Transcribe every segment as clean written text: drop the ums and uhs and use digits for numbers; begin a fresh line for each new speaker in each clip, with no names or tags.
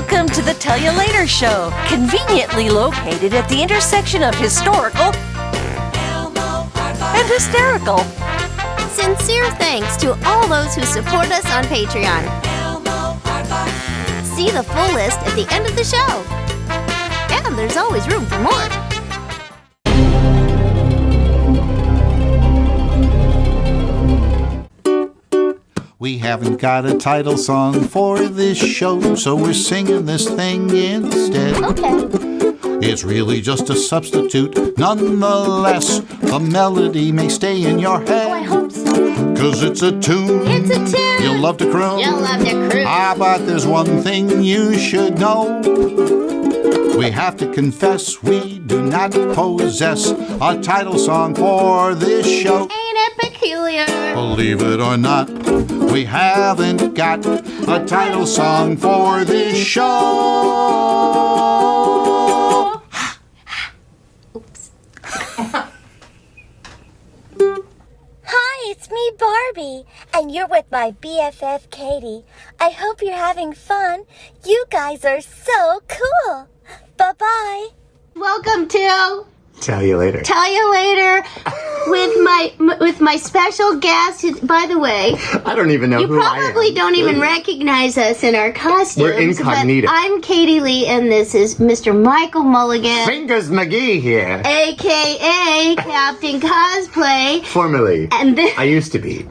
Welcome to the Tell You Later show, conveniently located at the intersection of historical and hysterical.
Sincere thanks to all those who support us on Patreon. See the full list at the end of the show. And there's always room for more.
We haven't got a title song for this show, so we're singing this thing instead.
Okay.
It's really just a substitute. Nonetheless, the melody may stay in your head.
Oh, I hope so.
'Cause it's a tune.
It's a tune.
You'll love to croon.
You'll love to croon.
But there's one thing you should know. We have to confess we do not possess a title song for this show.
Ain't it peculiar?
Believe it or not, we haven't got a title song for this show.
Oops.
Hi, it's me, Barbie, and you're with my BFF, Katie. I hope you're having fun. You guys are so cool. Bye-bye.
Welcome to
Tell You Later.
Tell You Later with my special guest. By the way,
I don't even know
you
who I am.
You probably don't even recognize us in our costumes.
We're incognito.
But I'm Katie Leigh, and this is Mr. Michael Mulligan,
Fingers McGee here.
a.k.a. Captain Cosplay.
Formerly.
And then,
I used to be.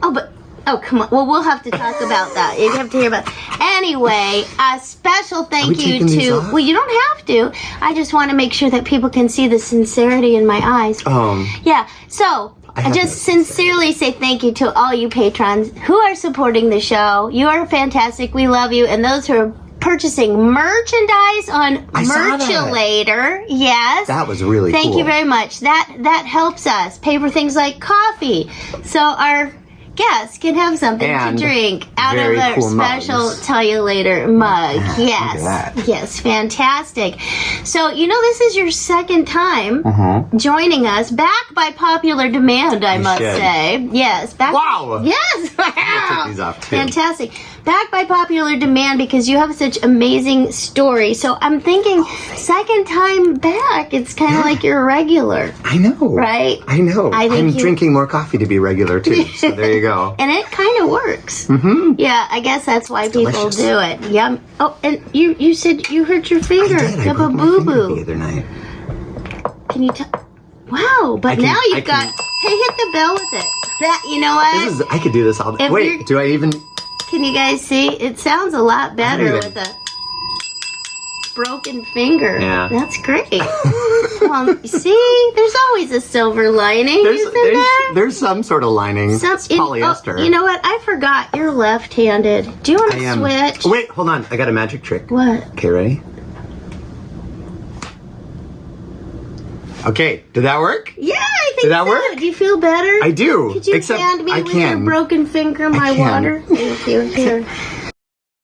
Oh, come on. Well, we'll have to talk about that. You have to hear about it. Anyway, a special thank you to... Well, you don't have to. I just want to make sure that people can see the sincerity in my eyes. Yeah, so... I just sincerely say thank you to all you patrons who are supporting the show. You are fantastic. We love you. And those who are purchasing merchandise on Merchulator. Yes.
That was really cool.
Thank you very much. That helps us pay for things like coffee. So our guests can have something to drink out of a
cool
special
mugs.
Tell You Later mug.
Look
Yes.
at that.
Yes, fantastic. So, this is your second time joining us, back by popular demand, I must say. Yes.
Wow.
Yes. Wow.
Take these off, too.
Fantastic. Back by popular demand because you have such amazing story. So I'm thinking, second time back, it's kind of like you're a regular.
I know.
Right?
I know. I'm
you-
drinking more coffee to be regular, too. So there you go.
And it kind of works. Mm-hmm. Yeah, I guess that's why people
delicious.
do it. Yum. Oh, and you said you hurt your finger.
I did.
You
I
have a
broke my finger
boo-boo.
the other night.
Can you tell? Wow, but now you've got... Hey, hit the bell with it. That, you know what?
I could do this all day.
If
Wait, do I even...
Can you guys see? It sounds a lot better with a broken finger.
Yeah.
That's great. Well, see, there's always a silver lining, isn't there?
There's some sort of lining. It's polyester.
You know what? I forgot you're left-handed. Do you want to switch?
Wait, hold on. I got a magic trick.
What?
Okay, ready? Okay, did that work?
Yeah, I think
Did that
so.
work?
Do you feel better?
I do.
Could you hand me with your broken finger my water? Thank you. Here.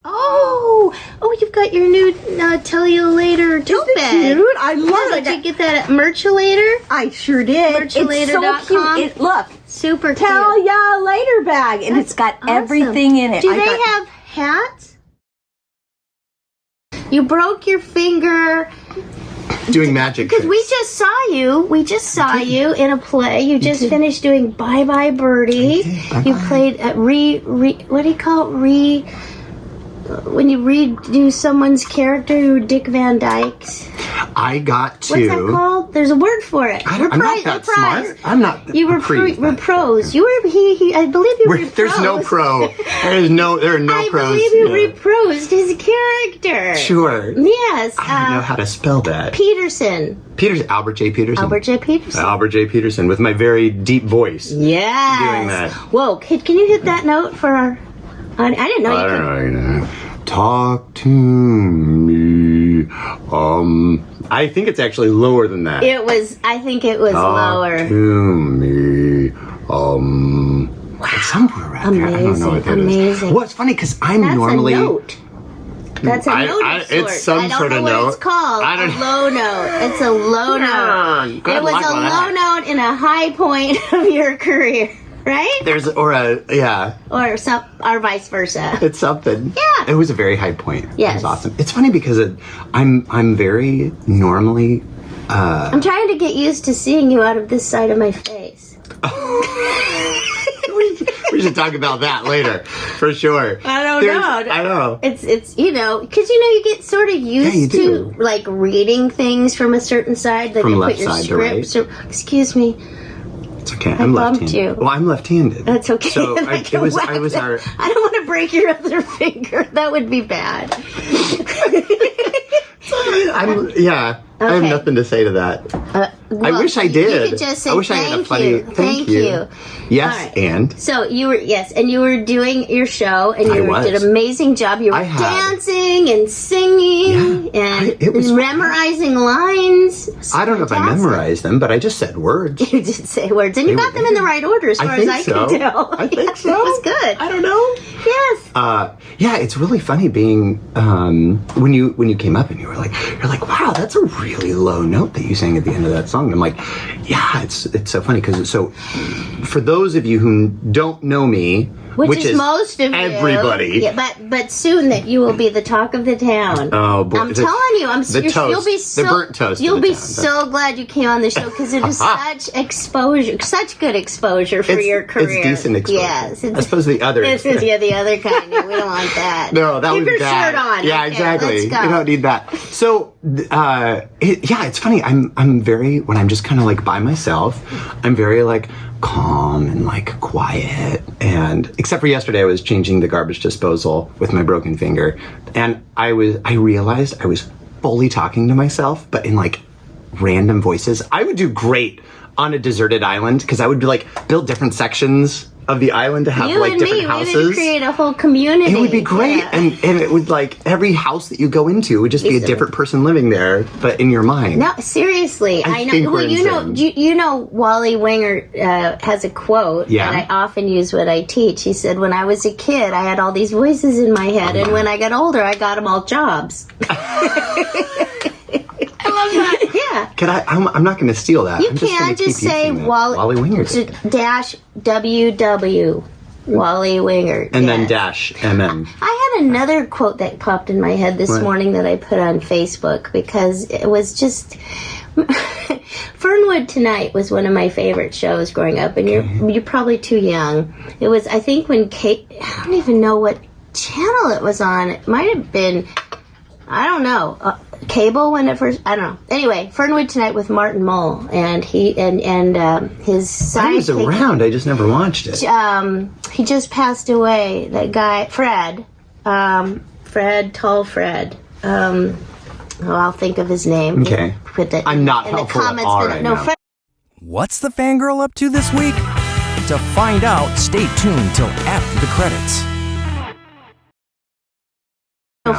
Oh, you've got your new Tell You Later tote bag.
Cute. I love it.
Did you get that at Merchulator?
I sure did. It's so
Merchulator.com.
cute. Look,
Super
Tell
cute.
Ya Later bag, and it's got
awesome.
everything in it.
Do they have hats? You broke your finger.
Doing magic tricks.
Because we just saw you in a play. You just finished doing Bye Bye Birdie. You played at what do you call it? When you redo someone's character, you were Dick Van Dyke's.
I got to...
What's that called? There's a word for it.
I'm not that smart. I'm not...
You were repros. You were I believe you reprosed.
There's no pro. There are no
I
pros.
believe you reprosed his character.
Sure.
Yes.
I don't know how to spell that.
Peterson.
Albert J. Peterson.
Albert J. Peterson.
Albert J. Peterson with my very deep voice.
Yes.
Doing that.
Whoa, can you hit that note for our... I didn't know you could.
Talk to me. I think it's actually lower than that.
I think it was lower.
Talk to me. It's somewhere around there. I don't know what that is.
Amazing.
Well, it's funny because I'm normally...
That's a note. That's a note of sorts.
It's some sort of note.
I don't know what it's called. A low note. It's a low note. It was a low note in a high point of your career. right? Or vice versa.
It's something.
Yeah.
It was a very high point.
Yes.
It was awesome. It's funny because I'm very normally.
I'm trying to get used to seeing you out of this side of my face.
We should talk about that later, for sure.
I don't know.
I know.
It's because you get sort of used to like reading things from a certain side. Like
from
you
left
put your
side
scripts.
to right.
Excuse me.
It's okay. I'm left-handed.
You.
Well, I'm left-handed.
That's okay.
So I don't
want to break your other finger. That would be bad.
I have nothing to say to that. I wish I did.
You could just say
I wish I had a funny
thank you.
Yes,
right.
and
so you were doing your show, and you did an amazing job. You were dancing and singing and memorizing lines.
I don't know if I memorized them, but I just said words.
You did say words, and you got them in the right order, as far as I can tell.
I think so.
It was good.
I don't know.
Yes.
It's really funny being when you came up and you're like, wow, that's a really low note that you sang at the end of that song. And I'm like, yeah, it's so funny because for those of you who don't know me, which is most of everybody,
but soon that you will be the talk of the town.
Oh boy,
I'm telling you, you'll be so
the burnt toast.
You'll be so glad you came on the show because it is such exposure, such good exposure for your career.
It's decent exposure.
Yes,
I suppose the other.
This is the other kind. We don't want that.
No, that would be bad.
Keep your shirt on.
Yeah,
okay,
exactly.
Let's go.
You don't need that. So, it's funny. I'm very when I'm just kind of like by myself. I'm very like calm and like quiet, and except for yesterday, I was changing the garbage disposal with my broken finger, and I realized I was fully talking to myself, but in like random voices. I would do great on a deserted island because I would like build different sections of the island to have different houses.
We would create a whole community.
It would be great, and it would like every house that you go into would just be a different person living there, but in your mind.
No, seriously, I know. Well, you know, Wally Winger has a quote that I often use when I teach. He said, "When I was a kid, I had all these voices in my head, and when I got older, I got them all jobs." I love that. Yeah.
I'm not going to steal that.
You can't just say
Wally Winger
dash WW. Wally Winger.
And then dash MM.
I had another quote that popped in my head this morning that I put on Facebook because it was just... Fernwood Tonight was one of my favorite shows growing up, and you're probably too young. It was, I think, when Kate... I don't even know what channel it was on. It might have been... I don't know. Cable when it first, I don't know. Anyway, Fernwood Tonight with Martin Mull, and he and his sidekick.
I was around. I just never watched it.
He just passed away. That guy, Fred, Tall Fred. I'll think of his name.
Okay. I'm not helpful at all right now.
What's the fangirl up to this week? To find out, stay tuned till after the credits.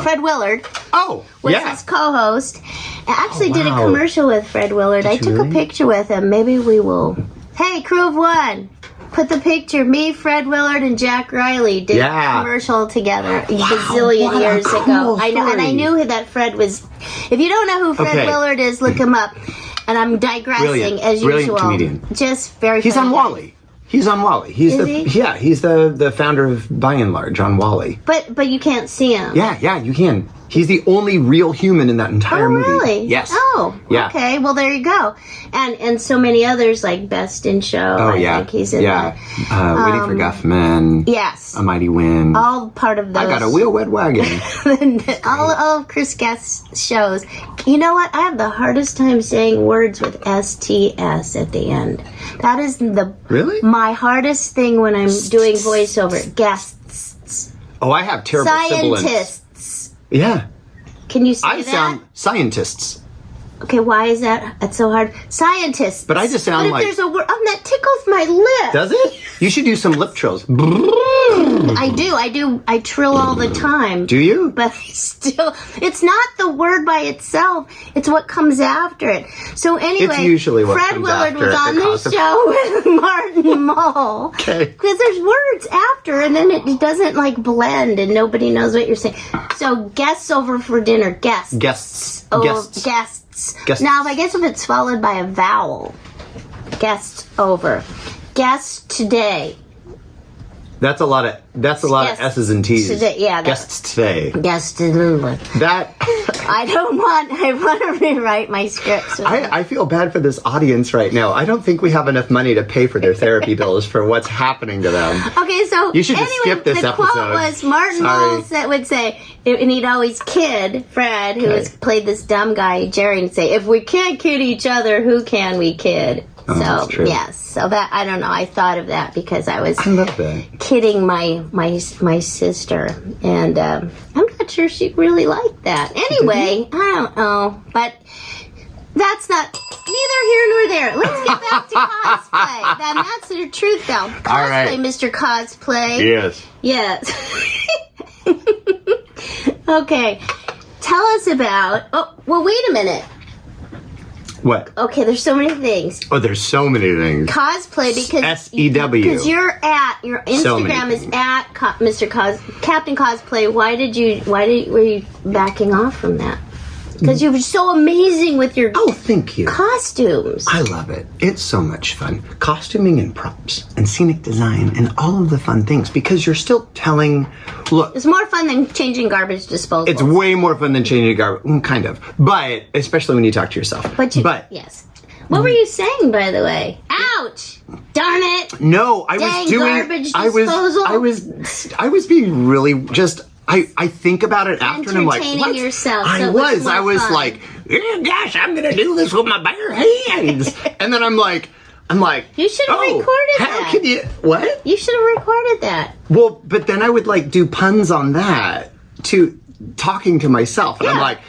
Fred Willard was his co-host. I actually did a
wow.
commercial with Fred Willard. I took a picture with him. Maybe we will. Hey, Crew of One, put the picture. Me, Fred Willard, and Jack Riley did a commercial together a bazillion years ago. I know, and I knew that Fred was. If you don't know who Fred Willard is, look him up. And I'm digressing as usual.
Brilliant comedian.
Just very.
He's on Wally. He's on Wally. He's he's the founder of By and Large on Wally.
But you can't see him.
Yeah, you can. He's the only real human in that entire movie.
Oh, really?
Yes.
Oh, yeah. Okay. Well, there you go. And so many others like Best in Show.
Oh,
I think he's in
Waiting for Guffman.
Yes.
A Mighty Wind.
All part of those.
I Got a Wheel Wet Wagon.
all of Chris Guest's shows. You know what? I have the hardest time saying words with STS at the end. That is my hardest thing when I'm doing voiceover. Guests.
Oh, I have terrible sibilants.
Scientists.
Yeah.
Can you say that?
I sound scientists.
Okay, why is that? That's so hard. Scientists.
But I just sound like...
But if there's a word... that tickles my lip.
Does it? You should do some lip trills.
I do. I trill all the time.
Do you?
But still... It's not the word by itself. It's what comes after it. So anyway...
It's usually what
Fred
comes
Willard
after
was on the show with Martin Mull.
Okay.
Because there's words after, and then it doesn't, like, blend, and nobody knows what you're saying. So, guests over for dinner. Guests.
Guests.
Guests. Now, I guess if it's followed by a vowel, guests over. Guests today.
That's a lot of S's and T's.
Yeah.
Guests today.
That I want to rewrite my scripts.
I feel bad for this audience right now. I don't think we have enough money to pay for their therapy bills for what's happening to them.
Okay, so
you should just skip this
the
episode.
quote was Martin Mull would say, and he'd always kid Fred, who played this dumb guy Jerry, and say, "If we can't kid each other, who can we kid?"
Oh, that's true.
Yes, so that I don't know. I thought of that because I was
kidding
my sister, and I'm not sure she really liked that. Anyway, I don't know, but that's not neither here nor there. Let's get back to cosplay. Then that's the truth, though. Cosplay,
all right.
Mr. Cosplay.
Yes.
Okay, tell us about. Oh, well, wait a minute.
What?
Okay, there's so many things.
Oh, there's so many things.
Cosplay because
SEW.
Because your Instagram is at Captain Cosplay. Why were you backing off from that? Because you were so amazing with your
thank you.
Costumes.
I love it. It's so much fun. Costuming and props and scenic design and all of the fun things because you're still telling. Look,
it's more fun than changing garbage disposal.
It's way more fun than changing garbage, kind of. But especially when you talk to yourself.
Yes. What were you saying, by the way? Ouch! Darn it!
No, I was doing
garbage disposal.
I was being really just. I think about it after and I'm like, what?
Yourself.
I was like, yeah, gosh, I'm gonna do this with my bare hands. And then I'm like,
you should have recorded that.
How can you? What?
You should have recorded that.
Well, but then I would like do puns on that to talking to myself, and I'm like,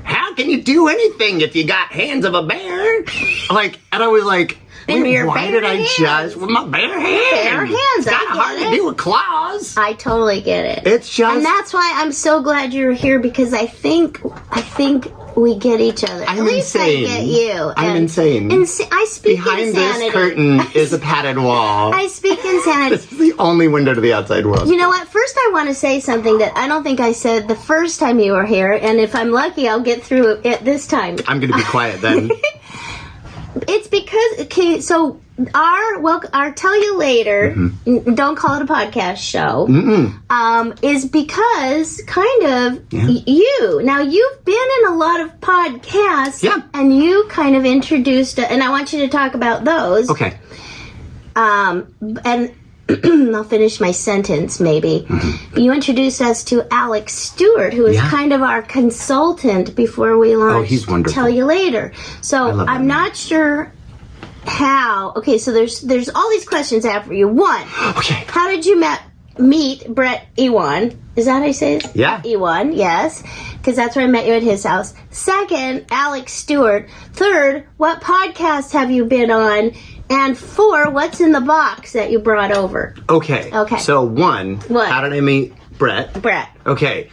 how can you do anything if you got hands of a bear? And I was like. Why did I just with my bare hands?
Bare hands.
It's kind of hard to do with claws.
I totally get it.
It's just,
and that's why I'm so glad you're here because I think we get each other.
I'm
At least
insane.
I get you.
I'm insane.
I speak
behind
insanity.
This curtain is a padded wall.
I speak insanity.
This is the only window to the outside world.
You know what? First, I want to say something that I don't think I said the first time you were here, and if I'm lucky, I'll get through it this time.
I'm going to be quiet then.
It's because so our tell you later. Mm-hmm. Don't call it a podcast show. Is because kind of you. Now you've been in a lot of podcasts, and you kind of introduced it, and I want you to talk about those.
Okay.
And I'll finish my sentence, maybe. Mm-hmm. You introduced us to Alex Stewart, who is kind of our consultant before we launched.
Oh, he's wonderful.
Tell you later. So I'm not sure how. Okay, so there's all these questions I have for you. One, how did you meet Bret Iwan? Is that how I say it?
Yeah.
Iwan, yes. Because that's where I met you at his house. Second, Alex Stewart. Third, what podcast have you been on? And 4, what's in the box that you brought over?
Okay. So 1, how did I meet Bret? Okay.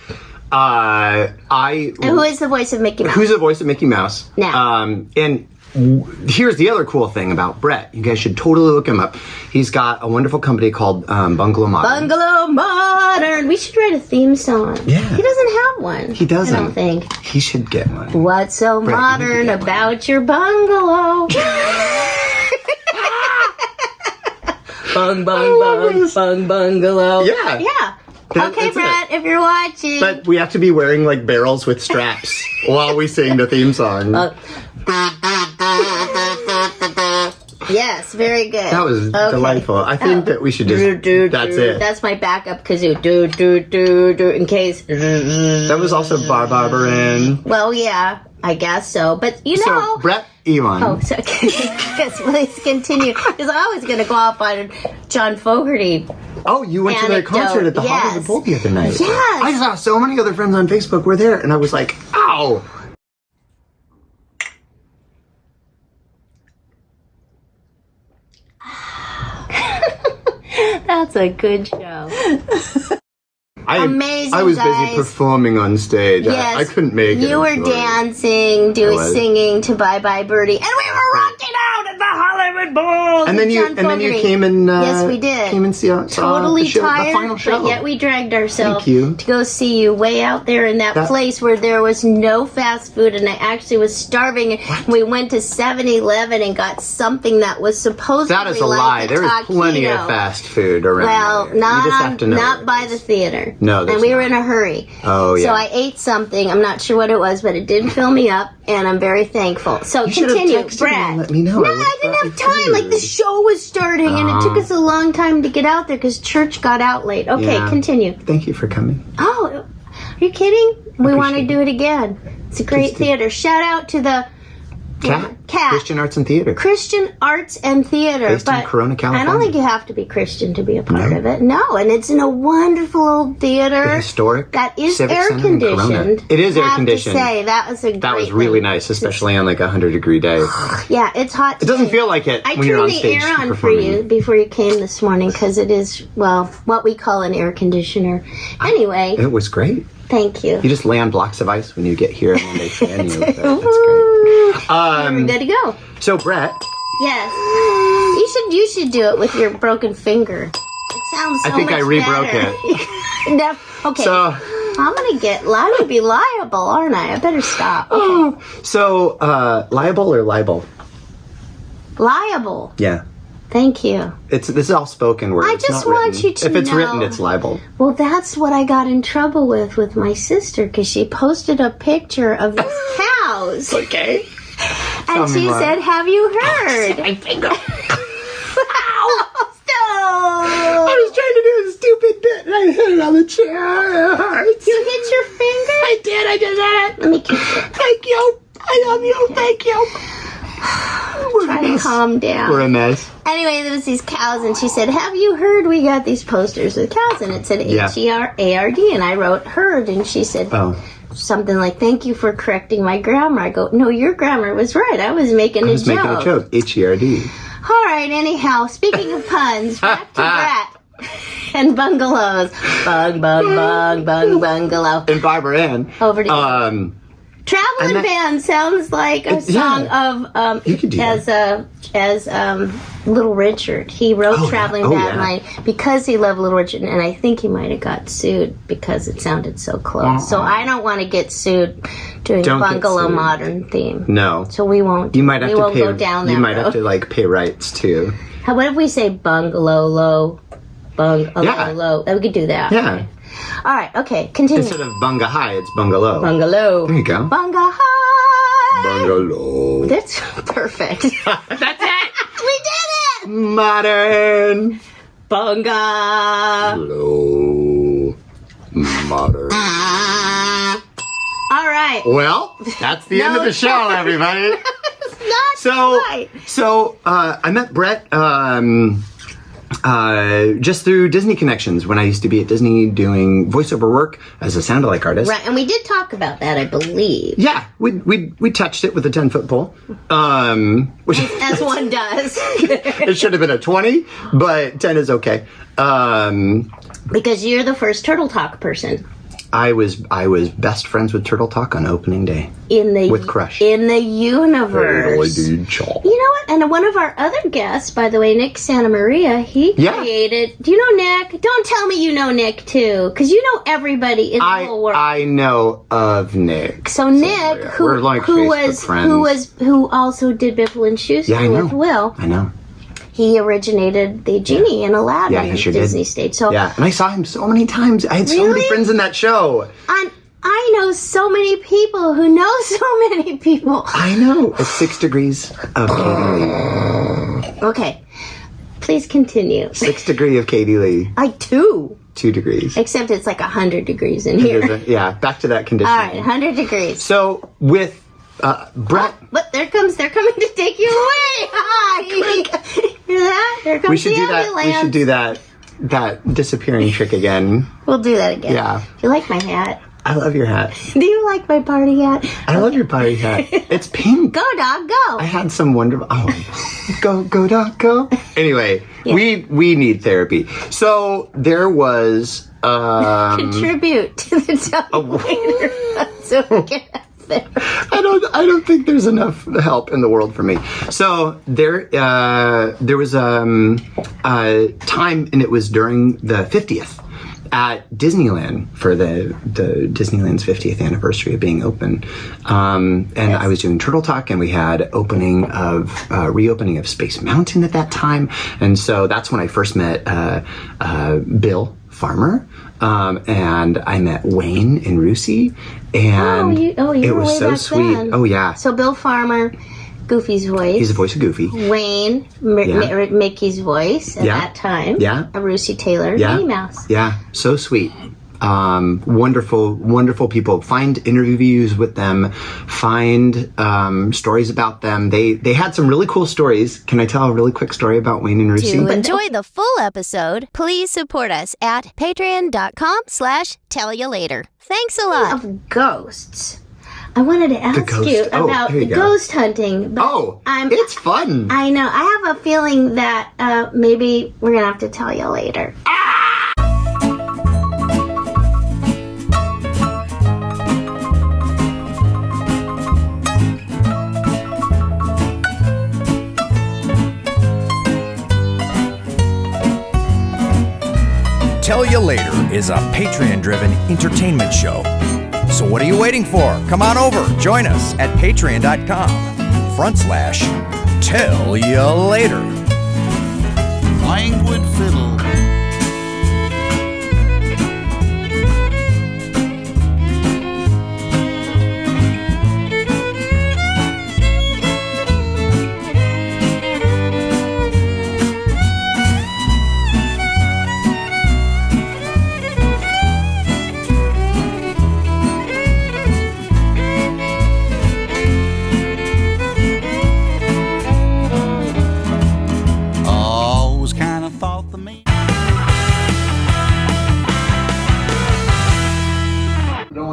And
who is the voice of Mickey Mouse?
Who's the voice of Mickey Mouse?
Now.
And here's the other cool thing about Bret. You guys should totally look him up. He's got a wonderful company called Bungalow Modern.
Bungalow Modern. We should write a theme song.
Yeah.
He doesn't have one.
He doesn't.
I don't think.
He should get one.
What's so
Bret,
modern about your bungalow? Bung, bung, bung, bungalow.
Yeah.
Okay, Bret, if you're watching.
But we have to be wearing like barrels with straps while we sing the theme song.
Yes, very good.
That was delightful. I think that we should just. That's it.
That's my backup kazoo. Do in case.
That was also Barbarin.
Well, yeah, I guess so. But you know.
So Bret Iwan.
Oh, so let's continue. Because I was going to go off on John Fogerty.
Oh, you went to their concert at the Hollywood Bowl the other night.
Yes.
I saw so many other friends on Facebook were there, and I was like, ow.
That's a good show. Amazing,
I was
guys.
busy performing on stage.
Yes,
I couldn't make it.
You were dancing, singing to Bye Bye Birdie, and we were rocking out at the Hollywood Bowl.
And then you came and
yes, we did.
came and saw
totally
the show,
tired,
the final show.
but yet we dragged ourselves
Thank you.
to go see you way out there in that place where there was no fast food, and I actually was starving. And we went to 7-Eleven and got something that was supposedly
That is a
like
lie. There is
taquito.
plenty of fast food around
Well,
there. You just have to know
not by the theater.
No, there's
and we were
not.
in a hurry.
Oh, yeah.
So I ate something. I'm not sure what it was, but it did fill me up, and I'm very thankful. So
You should have
continue,
texted me
Brad.
and let me know.
No,
I would've
I didn't
brought
have
you
time. Like the
food.
show was starting, and it took us a long time to get out there because church got out late. Okay,
Yeah.
continue.
Thank you for coming.
Oh, are you kidding? We want to
Appreciate
do it again. It's a great
Please do.
theater. Shout out to the Cat.
Christian Arts and Theater.
Christian Arts and Theater.
Based in
but
Corona,
I
California.
don't think you have to be Christian to be a part
No.
of it. No, and it's in a wonderful old theater.
The historic
That is
Civic
air
Center in Corona.
conditioned.
It is air
I have
conditioned.
To say, that was a great
That was really
thing.
nice, especially on like a 100-degree day.
Yeah, it's hot.
It doesn't
today.
feel like it
I
when you're on
turned the
stage
air on
performing.
for you before you came this morning because it is, well, what we call an air conditioner. Anyway,
It was great.
thank you.
You just lay on blocks of ice when you get here and then they fan you. That's great.
We're good to go.
So, Brett,
Yes. You should do it with your broken finger. It sounds so
I think
much
I rebroke
better.
it.
No, okay.
So,
I'm gonna be liable, aren't I? I better stop. Okay.
liable or libel?
Liable.
Yeah.
Thank you.
This is all spoken word.
I
It's
just
not
want
written.
you to
If it's
know-
written, it's libel.
Well, that's what I got in trouble with my sister because she posted a picture of these cows.
Okay.
And
Tell me
she
more.
said, "Have you heard?"
My finger.
Stop!
I was trying to do a stupid bit and I hit it on the chair. It hurts.
You hit your finger?
I did. I just hit it.
Let me kiss it.
Thank you. I love you. Thank you.
Try to calm down.
We're a mess.
Anyway, there was these cows, and she said, "Have you heard? We got these posters with cows," and it said
Yeah.
HERARD, and I wrote "heard," and she said something like, "Thank you for correcting my grammar." I go, "No, your grammar was right. I was making a joke."
making a joke. HERD.
All right. Anyhow, speaking of puns, back to Bret and bungalows. Bung, bungalow.
And Barbara Ann.
Over to you. Traveling
and that-
Band sounds like a song of
You could do
as Little Richard. He wrote Traveling Band line because he loved Little Richard, and I think he might have got sued because it sounded so close. So I don't want to get sued doing
Don't get
Bungalow
sued.
Modern theme.
No.
So we won't.
You might have
we
to
won't
pay.
go down that
You might
road.
have to like pay rights too.
How, what if we say bungalow low, bungalow
Yeah.
low? We could do that.
Yeah.
Okay. All right. Okay. Continue.
Instead of bunga high, it's bungalow.
Bungalow.
There you go.
Bunga high.
Bungalow.
That's perfect.
That's it.
We did it.
Modern.
Bunga.
Low. Modern.
All right.
Well, that's the end of the show, everybody.
Not
So,
quite.
I met Brett just through Disney connections when I used to be at Disney doing voiceover work as a sound-alike artist.
Right, and we did talk about that, I believe.
Yeah, we touched it with a 10-foot pole, which
As one does.
it should have been a 20, but 10 is okay.
Because you're the first Turtle Talk person.
I was best friends with Turtle Talk on opening day. With Crush.
In the universe.
Hey,
You know what? And one of our other guests, by the way, Nick Santa Maria, he created... Do you know Nick? Don't tell me you know Nick, too. Because you know everybody in the whole world.
I know of Nick.
So Nick,
We're like Facebook friends.
who also did Biffle and Schuster with Will,
I know.
he originated the genie in Aladdin.
Yeah, he sure
Disney
did.
stage. So
Yeah, and I saw him so many times. I had so many
Really?
friends in that show.
I know so many people who know so many people.
I know. It's 6 degrees of Katie Lee.
Okay, please continue.
6 degree of Katie Lee.
Like 2.
2 degrees.
Except it's like 100 degrees in
It
here.
isn't- yeah, back to that condition.
All right, 100 degrees.
So with Brett,
But they're coming to take you away. Hear that? There comes
we should
the
do that.
ambulance.
We should do that disappearing trick again.
We'll do that again.
Yeah.
Do you like my hat?
I love your hat.
Do you like my party hat?
I love your party hat. It's pink.
Go, dog, go.
I had some wonderful. Go, dog, go. Anyway, we need therapy. So there was.
Contribute to the television. So we get there.
I don't think there's enough help in the world for me. So there was a time, and it was during the 50th at Disneyland for the Disneyland's 50th anniversary of being open. I was doing Turtle Talk, and we had reopening of Space Mountain at that time. And so that's when I first met Bill Farmer, and I met Wayne and Rusey, and
you
it
were
was
way
so
back
sweet.
then.
Oh yeah.
So Bill Farmer, Goofy's voice.
He's the voice of Goofy.
Wayne, Mickey's voice at that time.
Yeah.
Rusey Taylor, Minnie Mouse.
Yeah, so sweet. Wonderful, wonderful people. Find interviews with them. Find stories about them. They had some really cool stories. Can I tell a really quick story about Wayne and Rusey?
To enjoy the full episode, please support us at patreon.com/tellyolater. Thanks a lot.
Of ghosts. I wanted to ask you about the ghost hunting. But
it's fun.
I know. I have a feeling that maybe we're going to have to tell you later.
Tell You Later is a Patreon-driven entertainment show. So what are you waiting for? Come on over. Join us at patreon.com/Tell You Later.
Playing wood fiddle.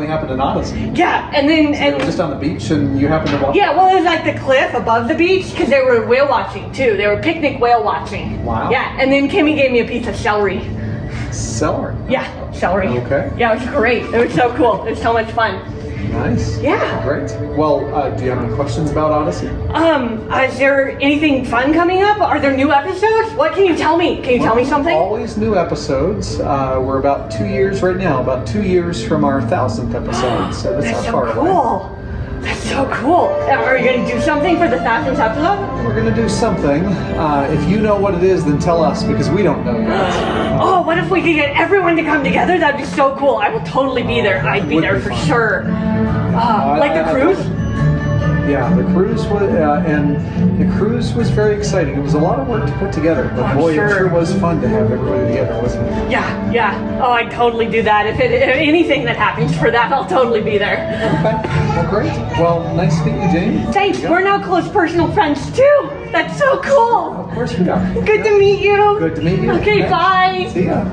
Happened in Odyssey.
Yeah, and then
So they were just on the beach, and you happened to walk.
yeah, well, it was like the cliff above the beach because they were whale watching too. They were picnic whale watching.
Wow.
Yeah, and then Kimmy gave me a piece of celery.
Celery.
Yeah, celery.
Okay.
Yeah, it was great. It was so cool. It was so much fun.
Nice.
Yeah.
Great. Well, do you have any questions about Odyssey?
Is there anything fun coming up? Are there new episodes? What can you tell me? Can you tell me something?
Always new episodes. We're about 2 years right now. About 2 years from our 1,000th episode. So that's not
so
far
cool.
away.
That's so cool. Are you going to do something for the 1,000th episode?
We're gonna do something. If you know what it is, then tell us because we don't know yet.
Oh, what if we could get everyone to come together? That'd be so cool. I will totally be there. I'd be there for sure. Like the cruise?
Yeah, the cruise was very exciting. It was a lot of work to put together, but boy, it sure was fun to have everybody together, wasn't it?
Yeah. Oh, I'd totally do that. If anything that happens for that, I'll totally be there.
Okay, well, great. Well, nice to meet you, Jane.
Thanks. We're now close personal friends too. That's so cool.
Of course we are.
Good to meet you.
Good to meet you.
Okay, bye.
See ya.